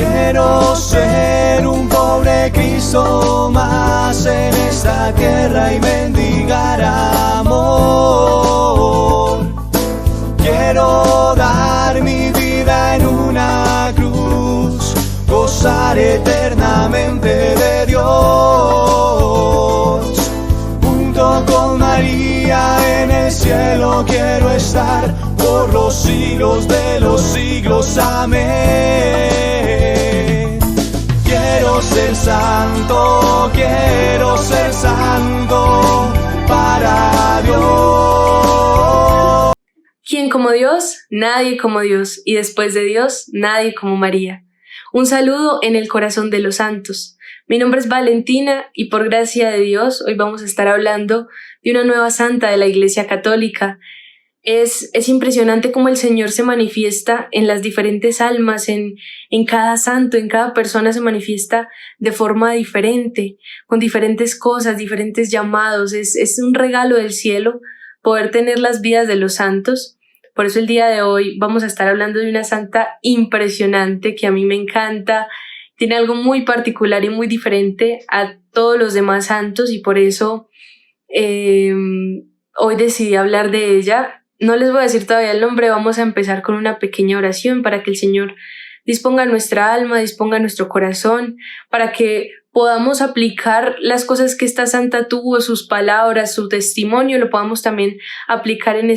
Quiero ser un pobre Cristo más en esta tierra y mendigar amor. Quiero dar mi vida en una cruz, gozar eternamente de Dios. Junto con María en el cielo quiero estar por los siglos de los siglos. Amén. Quiero ser santo para Dios. ¿Quién como Dios? Nadie como Dios, y después de Dios, nadie como María. Un saludo en el corazón de los santos. Mi nombre es Valentina y por gracia de Dios hoy vamos a estar hablando de una nueva santa de la Iglesia Católica. Es impresionante cómo el Señor se manifiesta en las diferentes almas, en cada santo, en cada persona se manifiesta de forma diferente, con diferentes cosas, diferentes llamados. Es un regalo del cielo poder tener las vidas de los santos. Por eso el día de hoy vamos a estar hablando de una santa impresionante que a mí me encanta. Tiene algo muy particular y muy diferente a todos los demás santos y por eso hoy decidí hablar de ella. No les voy a decir todavía el nombre, vamos a empezar con una pequeña oración para que el Señor disponga nuestra alma, disponga nuestro corazón, para que podamos aplicar las cosas que esta santa tuvo, sus palabras, su testimonio, lo podamos también aplicar en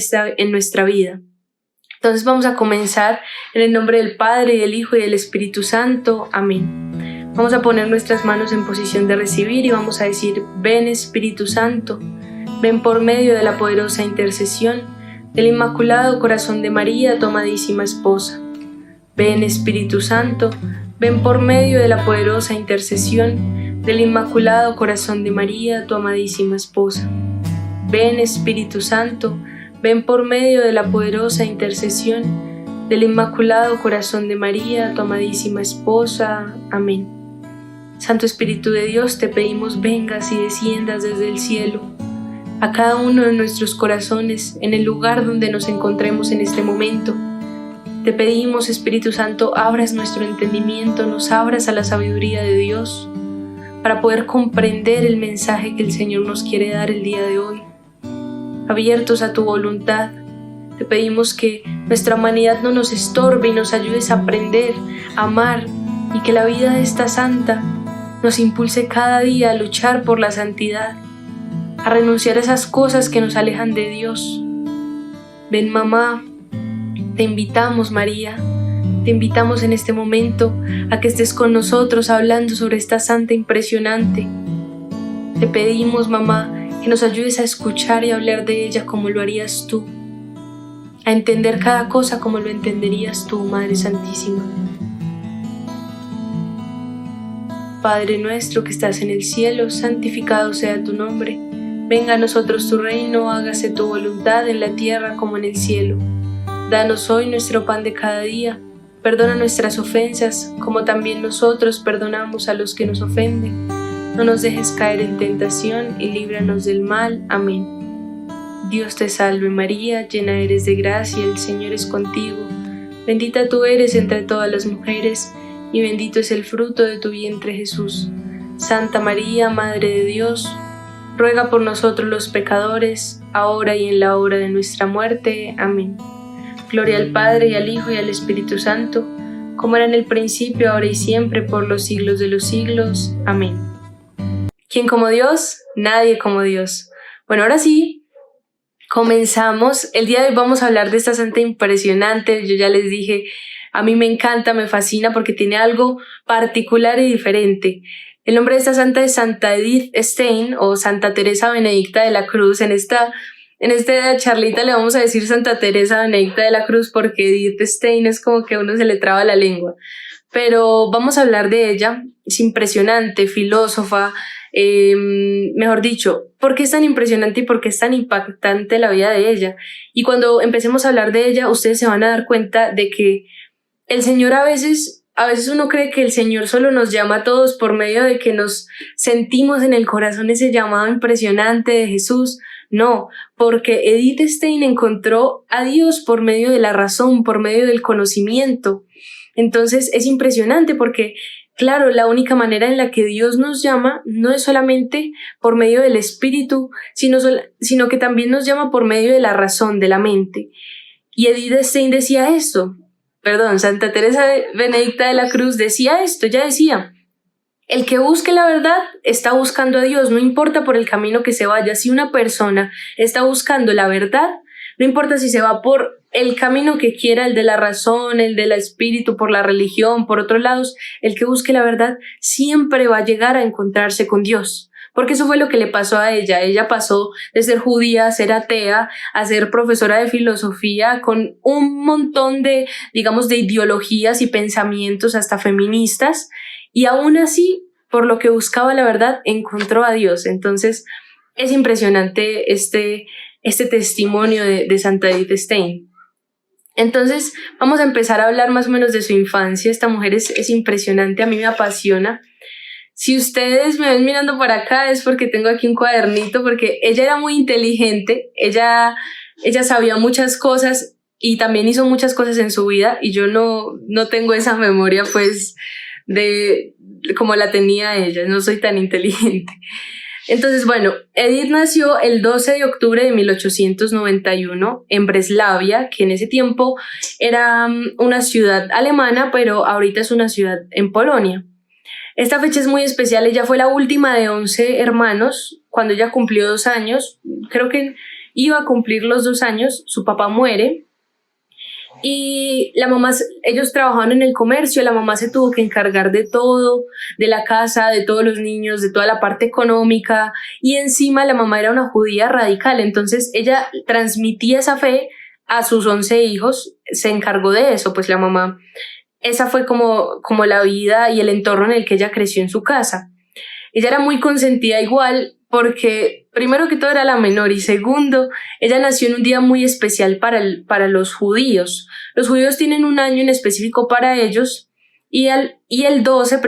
nuestra vida. Entonces vamos a comenzar en el nombre del Padre, y del Hijo y del Espíritu Santo. Amén. Vamos a poner nuestras manos en posición de recibir y vamos a decir: ven Espíritu Santo, ven por medio de la poderosa intercesión del Inmaculado Corazón de María, tu amadísima esposa. Ven Espíritu Santo, ven por medio de la poderosa intercesión del Inmaculado Corazón de María, tu amadísima esposa. Ven Espíritu Santo, ven por medio de la poderosa intercesión del Inmaculado Corazón de María, tu amadísima esposa. Amén. Santo Espíritu de Dios, te pedimos vengas y desciendas desde el cielo a cada uno de nuestros corazones, en el lugar donde nos encontremos en este momento. Te pedimos, Espíritu Santo, abras nuestro entendimiento, nos abras a la sabiduría de Dios, para poder comprender el mensaje que el Señor nos quiere dar el día de hoy. Abiertos a tu voluntad, te pedimos que nuestra humanidad no nos estorbe y nos ayudes a aprender, a amar, y que la vida de esta santa nos impulse cada día a luchar por la santidad, a renunciar a esas cosas que nos alejan de Dios. Ven, mamá, te invitamos, María, te invitamos en este momento a que estés con nosotros hablando sobre esta santa impresionante. Te pedimos, mamá, que nos ayudes a escuchar y hablar de ella como lo harías tú, a entender cada cosa como lo entenderías tú, Madre Santísima. Padre nuestro que estás en el cielo, santificado sea tu nombre. Venga a nosotros tu reino, hágase tu voluntad en la tierra como en el cielo. Danos hoy nuestro pan de cada día. Perdona nuestras ofensas, como también nosotros perdonamos a los que nos ofenden. No nos dejes caer en tentación y líbranos del mal. Amén. Dios te salve María, llena eres de gracia, el Señor es contigo. Bendita tú eres entre todas las mujeres, y bendito es el fruto de tu vientre Jesús. Santa María, Madre de Dios, ruega por nosotros los pecadores, ahora y en la hora de nuestra muerte. Amén. Gloria al Padre, y al Hijo, y al Espíritu Santo, como era en el principio, ahora y siempre, por los siglos de los siglos. Amén. ¿Quién como Dios? Nadie como Dios. Bueno, ahora sí, comenzamos. El día de hoy vamos a hablar de esta santa impresionante. Yo ya les dije, a mí me encanta, me fascina porque tiene algo particular y diferente. El nombre de esta santa es Santa Edith Stein o Santa Teresa Benedicta de la Cruz. En esta charlita le vamos a decir Santa Teresa Benedicta de la Cruz porque Edith Stein es como que a uno se le traba la lengua. Pero vamos a hablar de ella. Es impresionante, filósofa, mejor dicho, ¿por qué es tan impresionante y por qué es tan impactante la vida de ella? Y cuando empecemos a hablar de ella, ustedes se van a dar cuenta de que el Señor a veces uno cree que el Señor solo nos llama a todos por medio de que nos sentimos en el corazón ese llamado impresionante de Jesús. No, porque Edith Stein encontró a Dios por medio de la razón, por medio del conocimiento. Entonces es impresionante porque, claro, la única manera en la que Dios nos llama no es solamente por medio del Espíritu, sino que también nos llama por medio de la razón, de la mente. Y Edith Stein decía esto, Santa Teresa Benedicta de la Cruz decía esto, ella decía: el que busque la verdad está buscando a Dios, no importa por el camino que se vaya. Si una persona está buscando la verdad, no importa si se va por el camino que quiera, el de la razón, el del espíritu, por la religión, por otros lados, el que busque la verdad siempre va a llegar a encontrarse con Dios. Porque eso fue lo que le pasó a ella. Ella pasó de ser judía a ser atea, a ser profesora de filosofía, con un montón de, digamos, de ideologías y pensamientos hasta feministas, y aún así, por lo que buscaba la verdad, encontró a Dios. Entonces, es impresionante este testimonio de Santa Edith Stein. Entonces, vamos a empezar a hablar más o menos de su infancia. Esta mujer es impresionante, a mí me apasiona. Si ustedes me ven mirando por acá es porque tengo aquí un cuadernito, porque ella era muy inteligente, ella sabía muchas cosas y también hizo muchas cosas en su vida, y yo no tengo esa memoria pues de como la tenía ella, no soy tan inteligente. Entonces, bueno, Edith nació el 12 de octubre de 1891 en Breslavia, que en ese tiempo era una ciudad alemana, pero ahorita es una ciudad en Polonia. Esta fecha es muy especial, ella fue la última de 11 hermanos. Cuando ella cumplió 2 años, creo que iba a cumplir los 2 años, su papá muere. Y la mamá, ellos trabajaban en el comercio, la mamá se tuvo que encargar de todo, de la casa, de todos los niños, de toda la parte económica, y encima la mamá era una judía radical, entonces ella transmitía esa fe a sus 11 hijos, se encargó de eso, pues la mamá, esa fue como la vida y el entorno en el que ella creció en su casa. Ella era muy consentida igual, porque primero que todo era la menor, y segundo, ella nació en un día muy especial para los judíos. Los judíos tienen un año en específico para ellos, y el 12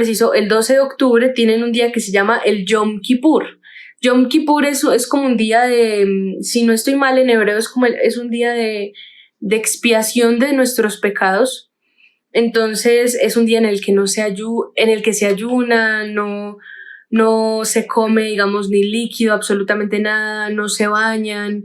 de octubre tienen un día que se llama el Yom Kippur. Yom Kippur es como un día de, si no estoy mal en hebreo, es un día de expiación de nuestros pecados. Entonces es un día en el que se ayuna, no se come, digamos, ni líquido, absolutamente nada, no se bañan,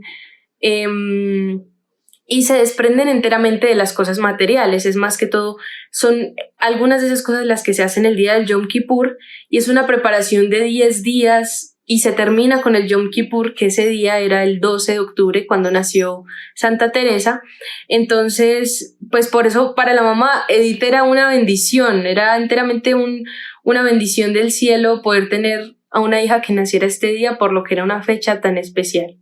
y se desprenden enteramente de las cosas materiales. Es más que todo, son algunas de esas cosas las que se hacen el día del Yom Kippur, y es una preparación de 10 días, y se termina con el Yom Kippur, que ese día era el 12 de octubre, cuando nació Santa Teresa. Entonces, pues por eso para la mamá Edith era una bendición, era enteramente una bendición del cielo poder tener a una hija que naciera este día, por lo que era una fecha tan especial.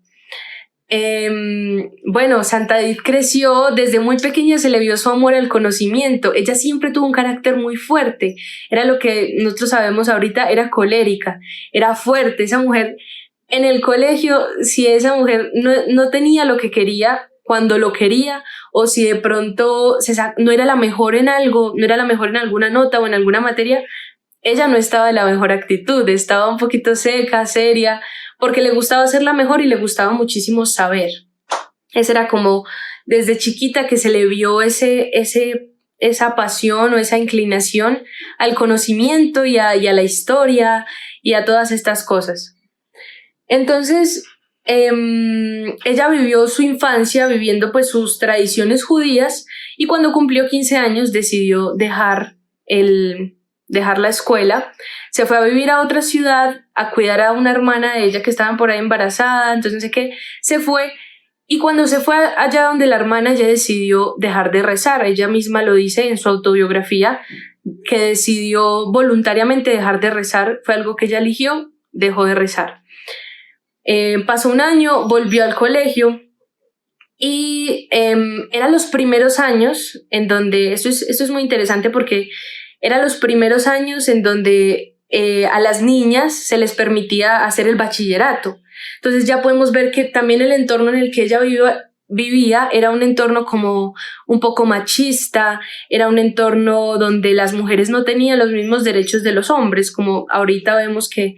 Bueno, Santa Edith creció, desde muy pequeña se le vio su amor al conocimiento. Ella siempre tuvo un carácter muy fuerte, era lo que nosotros sabemos ahorita, era colérica, era fuerte. Esa mujer en el colegio, si esa mujer no tenía lo que quería cuando lo quería, o si de pronto no era la mejor en algo, no era la mejor en alguna nota o en alguna materia, ella no estaba de la mejor actitud, estaba un poquito seca, seria, porque le gustaba ser la mejor y le gustaba muchísimo saber. Esa era como desde chiquita que se le vio esa pasión o esa inclinación al conocimiento y a la historia y a todas estas cosas. Entonces, ella vivió su infancia viviendo pues sus tradiciones judías, y cuando cumplió 15 años decidió dejar la escuela, se fue a vivir a otra ciudad a cuidar a una hermana de ella que estaba por ahí embarazada. Entonces no sé qué, se fue, y cuando se fue allá donde la hermana, ella decidió dejar de rezar. Ella misma lo dice en su autobiografía, que decidió voluntariamente dejar de rezar, fue algo que ella eligió, dejó de rezar. Pasó un año, volvió al colegio, y eran los primeros años en donde, esto es muy interesante porque eran los primeros años en donde a las niñas se les permitía hacer el bachillerato. Entonces ya podemos ver que también el entorno en el que ella vivía era un entorno como un poco machista, era un entorno donde las mujeres no tenían los mismos derechos de los hombres, como ahorita vemos que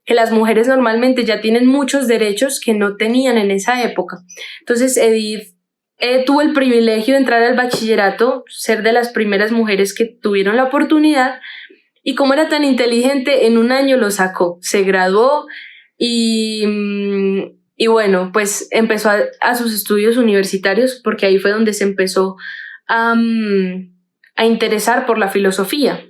las mujeres normalmente ya tienen muchos derechos que no tenían en esa época. Entonces Edith tuvo el privilegio de entrar al bachillerato, ser de las primeras mujeres que tuvieron la oportunidad, y como era tan inteligente, en un año lo sacó, se graduó y bueno, pues empezó a sus estudios universitarios, porque ahí fue donde se empezó a interesar por la filosofía.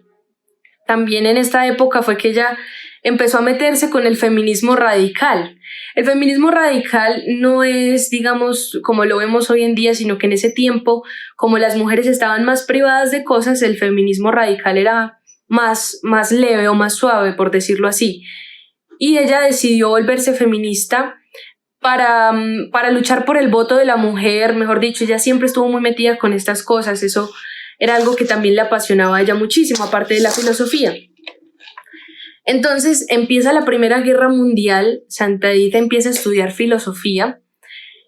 También en esta época fue que ella empezó a meterse con el feminismo radical. El feminismo radical no es, digamos, como lo vemos hoy en día, sino que en ese tiempo, como las mujeres estaban más privadas de cosas, el feminismo radical era más leve o más suave, por decirlo así. Y ella decidió volverse feminista para luchar por el voto de la mujer, mejor dicho, ella siempre estuvo muy metida con estas cosas, eso era algo que también le apasionaba a ella muchísimo, aparte de la filosofía. Entonces empieza la Primera Guerra Mundial, Santa Edith empieza a estudiar filosofía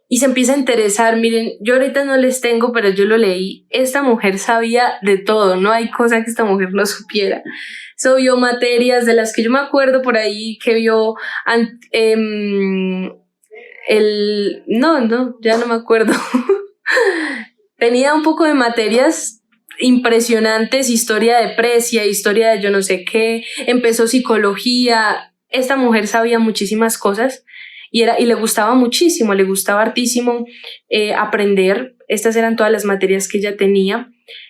y se empieza a interesar. Miren, yo ahorita no les tengo, pero yo lo leí, esta mujer sabía de todo, no hay cosa que esta mujer no supiera. So, vio materias de las que yo me acuerdo por ahí, que vio ya no me acuerdo. Tenía un poco de materias impresionantes, historia de Precia, historia de yo no sé qué, empezó psicología. Esta mujer sabía muchísimas cosas y le gustaba muchísimo, le gustaba hartísimo aprender. Estas eran todas las materias que ella tenía.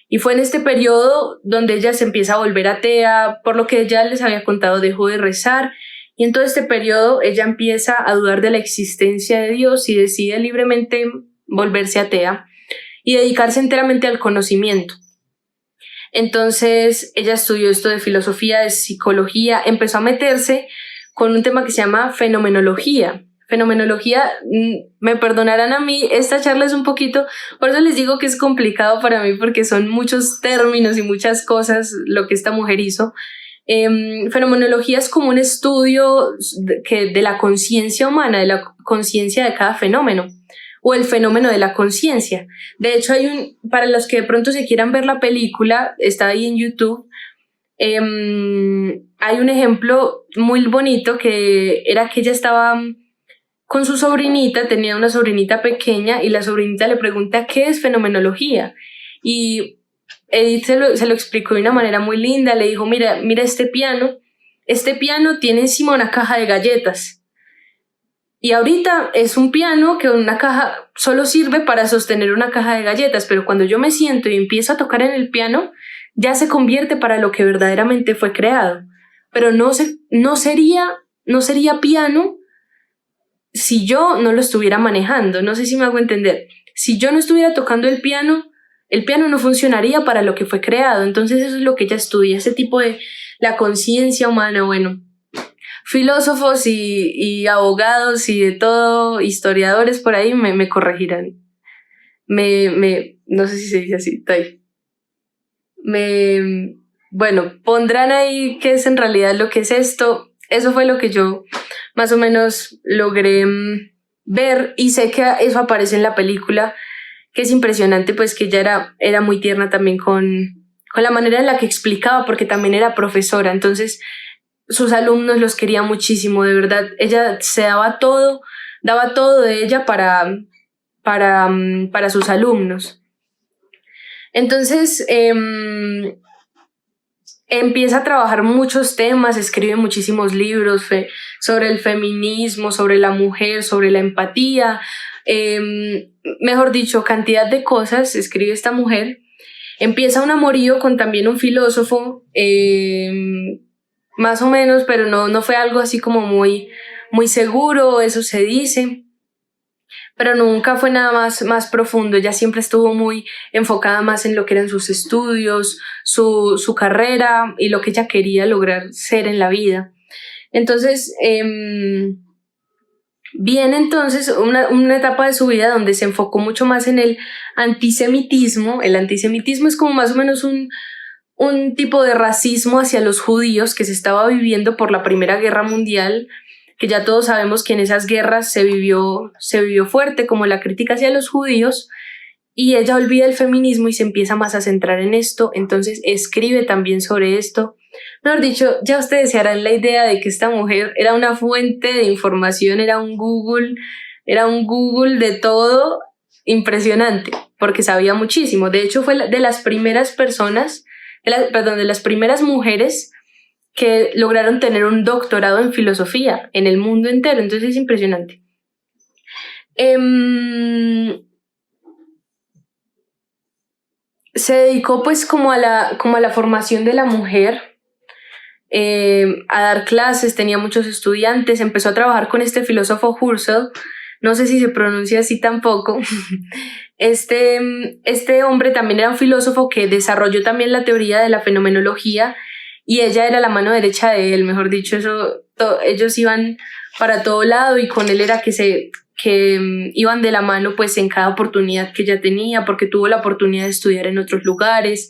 Y fue en este periodo donde ella se empieza a volver atea, por lo que ya les había contado, dejó de rezar. Y en todo este periodo ella empieza a dudar de la existencia de Dios y decide libremente volverse atea y dedicarse enteramente al conocimiento. Entonces ella estudió esto de filosofía, de psicología, empezó a meterse con un tema que se llama fenomenología. Fenomenología, me perdonarán a mí, esta charla es un poquito, por eso les digo que es complicado para mí, porque son muchos términos y muchas cosas lo que esta mujer hizo. Fenomenología es como un estudio de la conciencia humana, de la conciencia de cada fenómeno, o el fenómeno de la conciencia. De hecho, para los que de pronto se quieran ver la película, está ahí en YouTube, hay un ejemplo muy bonito que era que ella estaba con su sobrinita, tenía una sobrinita pequeña y la sobrinita le pregunta ¿qué es fenomenología? Y Edith se lo explicó de una manera muy linda, le dijo mira este piano tiene encima una caja de galletas. Y ahorita es un piano que una caja solo sirve para sostener una caja de galletas, pero cuando yo me siento y empiezo a tocar en el piano, ya se convierte para lo que verdaderamente fue creado. Pero no sería piano si yo no lo estuviera manejando. No sé si me hago entender. Si yo no estuviera tocando el piano no funcionaría para lo que fue creado. Entonces eso es lo que ella estudia, ese tipo de la conciencia humana. Bueno, filósofos y abogados y de todo, historiadores por ahí me corregirán. No sé si se dice así, bueno, pondrán ahí qué es en realidad lo que es esto. Eso fue lo que yo más o menos logré ver y sé que eso aparece en la película, que es impresionante, pues que ella era muy tierna también con la manera en la que explicaba, porque también era profesora, entonces sus alumnos los quería muchísimo, de verdad. Ella se daba todo de ella para sus alumnos. Entonces empieza a trabajar muchos temas, escribe muchísimos libros sobre el feminismo, sobre la mujer, sobre la empatía, mejor dicho, cantidad de cosas escribe esta mujer. Empieza un amorío con también un filósofo, más o menos, pero no fue algo así como muy, muy seguro, eso se dice, pero nunca fue nada más profundo. Ella siempre estuvo muy enfocada más en lo que eran sus estudios, su carrera y lo que ella quería lograr ser en la vida. Entonces, viene entonces una etapa de su vida donde se enfocó mucho más en el antisemitismo. El antisemitismo es como más o menos un tipo de racismo hacia los judíos que se estaba viviendo por la Primera Guerra Mundial, que ya todos sabemos que en esas guerras se vivió fuerte como la crítica hacia los judíos, y ella olvida el feminismo y se empieza más a centrar en esto. Entonces escribe también sobre esto. Mejor dicho, ya ustedes se harán la idea de que esta mujer era una fuente de información, era un Google de todo, impresionante, porque sabía muchísimo. De hecho, fue de las primeras personas, de las primeras mujeres que lograron tener un doctorado en filosofía en el mundo entero. Entonces es impresionante. Se dedicó pues como a la formación de la mujer, a dar clases, tenía muchos estudiantes, empezó a trabajar con este filósofo Husserl, no sé si se pronuncia así tampoco. Este hombre también era un filósofo que desarrolló también la teoría de la fenomenología, y ella era la mano derecha de él, mejor dicho, ellos iban para todo lado, y con él era que iban de la mano pues en cada oportunidad que ella tenía, porque tuvo la oportunidad de estudiar en otros lugares.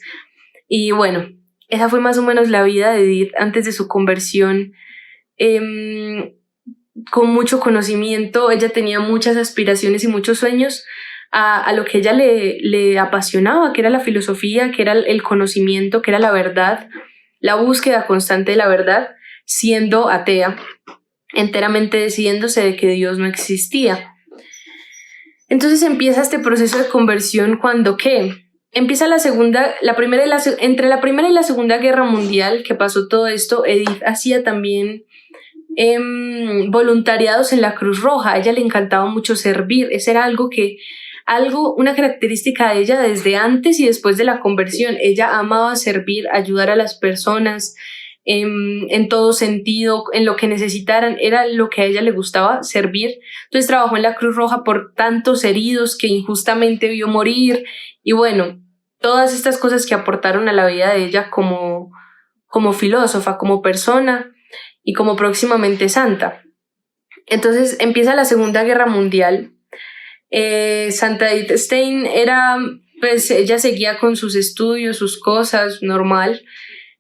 Y bueno, esa fue más o menos la vida de Edith antes de su conversión. Con mucho conocimiento, ella tenía muchas aspiraciones y muchos sueños a lo que ella le apasionaba, que era la filosofía, que era el conocimiento, que era la verdad, la búsqueda constante de la verdad, siendo atea, enteramente decidiéndose de que Dios no existía. Entonces empieza este proceso de conversión cuando empieza entre la Primera y la Segunda Guerra Mundial, que pasó todo esto. Edith hacía también voluntariados en la Cruz Roja. A ella le encantaba mucho servir. Ese era una característica de ella desde antes y después de la conversión. Ella amaba servir, ayudar a las personas en todo sentido, en lo que necesitaran, era lo que a ella le gustaba, servir. Entonces trabajó en la Cruz Roja por tantos heridos que injustamente vio morir, y bueno, todas estas cosas que aportaron a la vida de ella como filósofa, como persona y como próximamente santa. Entonces empieza la Segunda Guerra Mundial. Santa Edith Stein ella seguía con sus estudios, sus cosas, normal.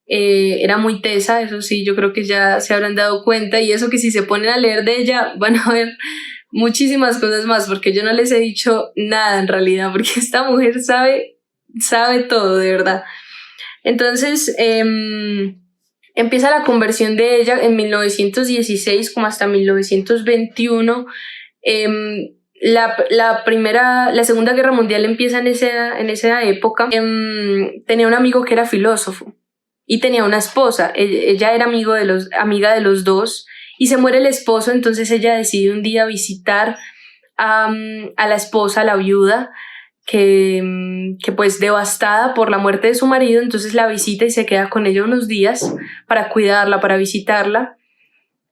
Era muy tesa, eso sí, yo creo que ya se habrán dado cuenta, y eso que si se ponen a leer de ella van a ver muchísimas cosas más, porque yo no les he dicho nada en realidad, porque esta mujer sabe todo, de verdad. Entonces empieza la conversión de ella en 1916 como hasta 1921. La Segunda Guerra Mundial empieza en esa época. Tenía un amigo que era filósofo y tenía una esposa. Ella era amiga de los dos, y se muere el esposo. Entonces ella decide un día visitar a la esposa, a la viuda, que pues devastada por la muerte de su marido. Entonces la visita y se queda con ella unos días para cuidarla, para visitarla.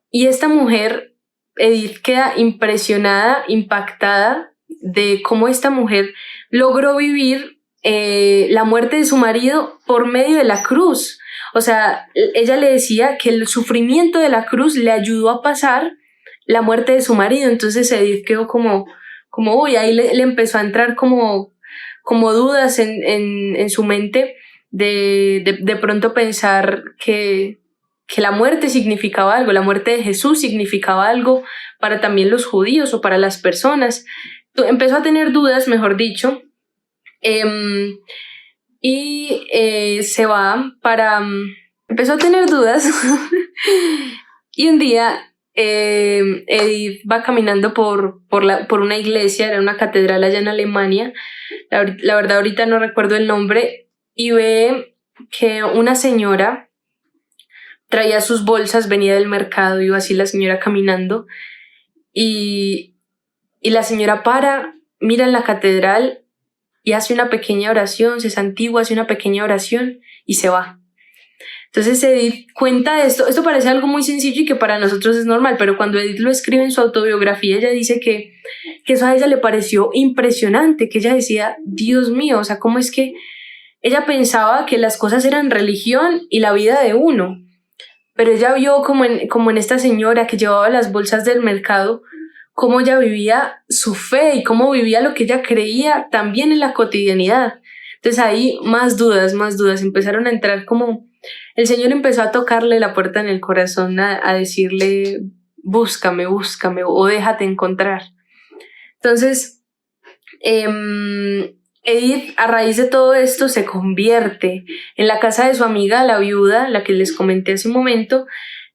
Y esta mujer, Edith, queda impresionada, impactada de cómo esta mujer logró vivir la muerte de su marido por medio de la cruz. O sea, ella le decía que el sufrimiento de la cruz le ayudó a pasar la muerte de su marido. Entonces Edith quedó como uy, ahí le empezó a entrar como dudas en su mente de pronto pensar que la muerte significaba algo, la muerte de Jesús significaba algo para también los judíos o para las personas. Empezó a tener dudas, mejor dicho, y se va empezó a tener dudas y un día Edith va caminando por una iglesia, era una catedral allá en Alemania, la verdad ahorita no recuerdo el nombre, y ve que una señora traía sus bolsas, venía del mercado, iba así la señora caminando, y la señora mira en la catedral y hace una pequeña oración, se santigua, hace una pequeña oración y se va. Entonces Edith cuenta esto parece algo muy sencillo y que para nosotros es normal, pero cuando Edith lo escribe en su autobiografía, ella dice que eso a ella le pareció impresionante, que ella decía, Dios mío, o sea, ¿cómo es que ella pensaba que las cosas eran religión y la vida de uno? Pero ella vio como en esta señora que llevaba las bolsas del mercado, cómo ella vivía su fe y cómo vivía lo que ella creía también en la cotidianidad. Entonces ahí más dudas empezaron a entrar, como el Señor empezó a tocarle la puerta en el corazón, a decirle, búscame, o déjate encontrar. Entonces, Edith, a raíz de todo esto, se convierte en la casa de su amiga, la viuda, la que les comenté hace un momento.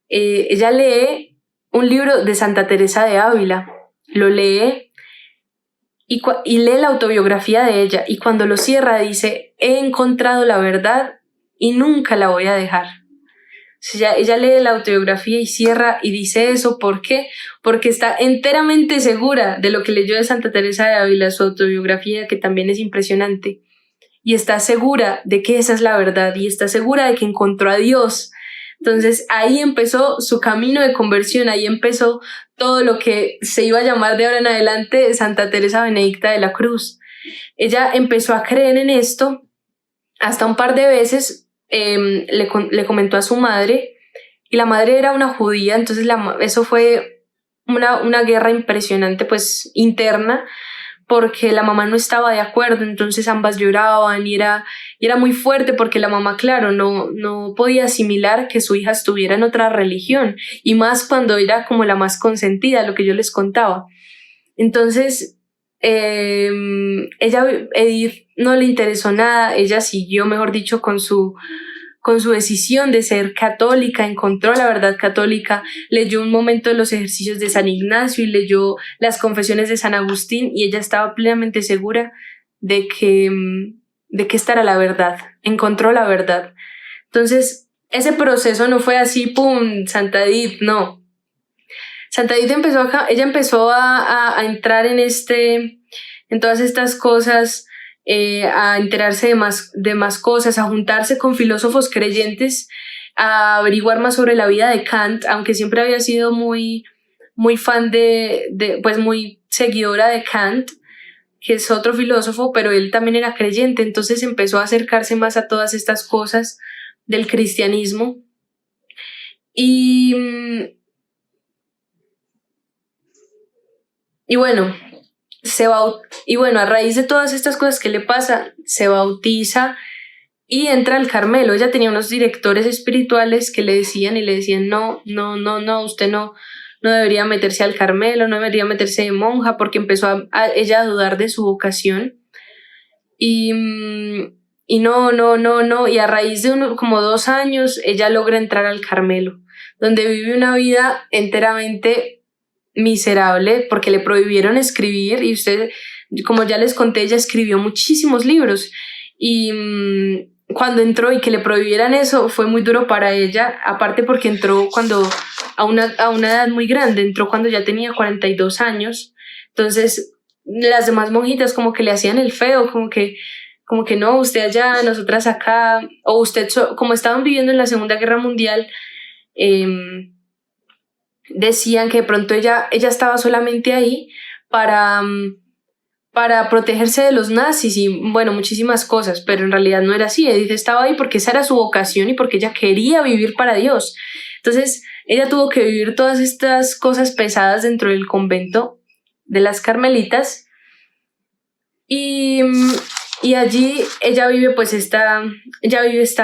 Ella lee un libro de Santa Teresa de Ávila, lo lee y lee la autobiografía de ella, y cuando lo cierra dice: he encontrado la verdad y nunca la voy a dejar. O sea, ella lee la autobiografía y cierra y dice eso. ¿Por qué? Porque está enteramente segura de lo que leyó de Santa Teresa de Ávila, su autobiografía, que también es impresionante, y está segura de que esa es la verdad, y está segura de que encontró a Dios. Entonces ahí empezó su camino de conversión, ahí empezó todo lo que se iba a llamar de ahora en adelante Santa Teresa Benedicta de la Cruz. Ella empezó a creer en esto. Hasta un par de veces le comentó a su madre, y la madre era una judía. Entonces eso fue una guerra impresionante, pues interna, porque la mamá no estaba de acuerdo. Entonces ambas lloraban, y era muy fuerte, porque la mamá, claro, no podía asimilar que su hija estuviera en otra religión, y más cuando era como la más consentida, lo que yo les contaba. Entonces Edith no le interesó nada. Ella siguió, mejor dicho, con su decisión de ser católica, encontró la verdad católica, leyó un momento de los ejercicios de San Ignacio y leyó las confesiones de San Agustín, y ella estaba plenamente segura de que esta era la verdad, encontró la verdad. Entonces, ese proceso no fue así, ¡pum!, Santa Edith, no. Santa Edith empezó a entrar en todas estas cosas, a enterarse de más cosas, a juntarse con filósofos creyentes, a averiguar más sobre la vida de Kant, aunque siempre había sido muy, muy fan pues muy seguidora de Kant, que es otro filósofo, pero él también era creyente. Entonces empezó a acercarse más a todas estas cosas del cristianismo. Y bueno, a raíz de todas estas cosas que le pasa, se bautiza y entra al Carmelo. Ella tenía unos directores espirituales que le decían no, usted no debería meterse al Carmelo, no debería meterse de monja, porque empezó ella a dudar de su vocación. Y no, y a raíz de como 2 años ella logra entrar al Carmelo, donde vive una vida enteramente miserable, porque le prohibieron escribir, y usted, como ya les conté, ella escribió muchísimos libros, y cuando entró y que le prohibieran eso fue muy duro para ella, aparte porque entró a una edad muy grande, entró cuando ya tenía 42 años, entonces las demás monjitas como que le hacían el feo, como que no, usted allá, nosotras acá, o usted, como estaban viviendo en la Segunda Guerra Mundial, decían que de pronto ella estaba solamente ahí para protegerse de los nazis y bueno, muchísimas cosas, pero en realidad no era así. Edith estaba ahí porque esa era su vocación y porque ella quería vivir para Dios. Entonces ella tuvo que vivir todas estas cosas pesadas dentro del convento de las Carmelitas, y allí ella vive esta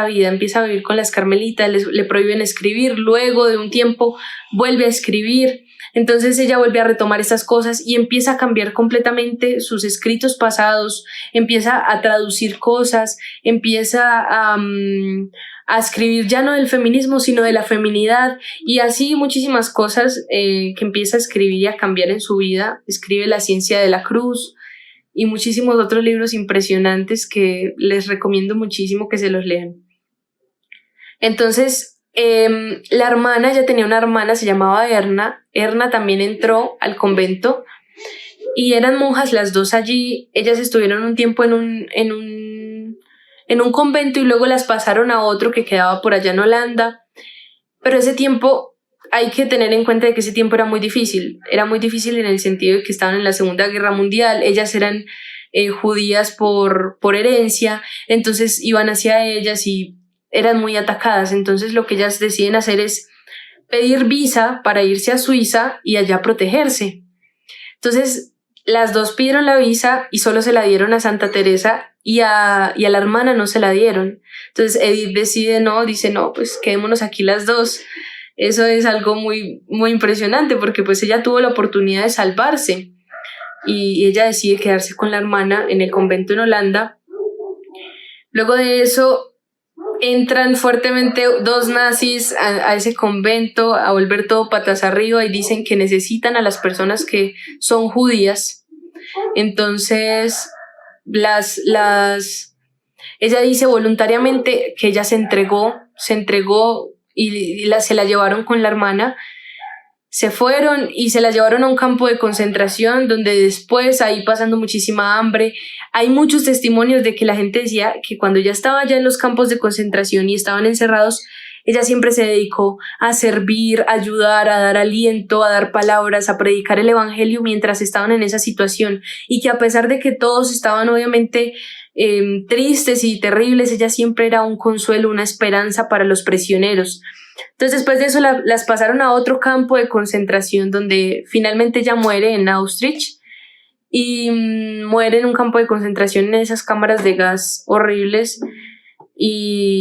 vida, empieza a vivir con las Carmelitas, le prohíben escribir, luego de un tiempo vuelve a escribir. Entonces ella vuelve a retomar estas cosas y empieza a cambiar completamente sus escritos pasados, empieza a traducir cosas, empieza a escribir ya no del feminismo, sino de la feminidad, y así muchísimas cosas que empieza a escribir y a cambiar en su vida. Escribe La Ciencia de la Cruz y muchísimos otros libros impresionantes que les recomiendo muchísimo que se los lean. Entonces, la hermana, ella tenía una hermana, se llamaba Erna. Erna también entró al convento y eran monjas las dos allí. Ellas estuvieron un tiempo en un convento y luego las pasaron a otro que quedaba por allá en Holanda. Pero ese tiempo, hay que tener en cuenta de que ese tiempo era muy difícil en el sentido de que estaban en la Segunda Guerra Mundial. Ellas eran judías por herencia, entonces iban hacia ellas y eran muy atacadas. Entonces lo que ellas deciden hacer es pedir visa para irse a Suiza y allá protegerse. Entonces las dos pidieron la visa y solo se la dieron a Santa Teresa, y a la hermana no se la dieron. Entonces Edith dice no, pues quedémonos aquí las dos. Eso es algo muy, muy impresionante, porque pues ella tuvo la oportunidad de salvarse y ella decide quedarse con la hermana en el convento en Holanda. Luego de eso entran fuertemente 2 nazis a ese convento a volver todo patas arriba y dicen que necesitan a las personas que son judías. Entonces, ella dice voluntariamente que ella se entregó y se la llevaron con la hermana. Se fueron y se la llevaron a un campo de concentración donde después, ahí pasando muchísima hambre, hay muchos testimonios de que la gente decía que cuando ya estaba ya en los campos de concentración y estaban encerrados, ella siempre se dedicó a servir, a ayudar, a dar aliento, a dar palabras, a predicar el evangelio mientras estaban en esa situación, y que a pesar de que todos estaban obviamente tristes y terribles, ella siempre era un consuelo, una esperanza para los prisioneros. Entonces después de eso las pasaron a otro campo de concentración donde finalmente ella muere en Auschwitz y muere en un campo de concentración en esas cámaras de gas horribles y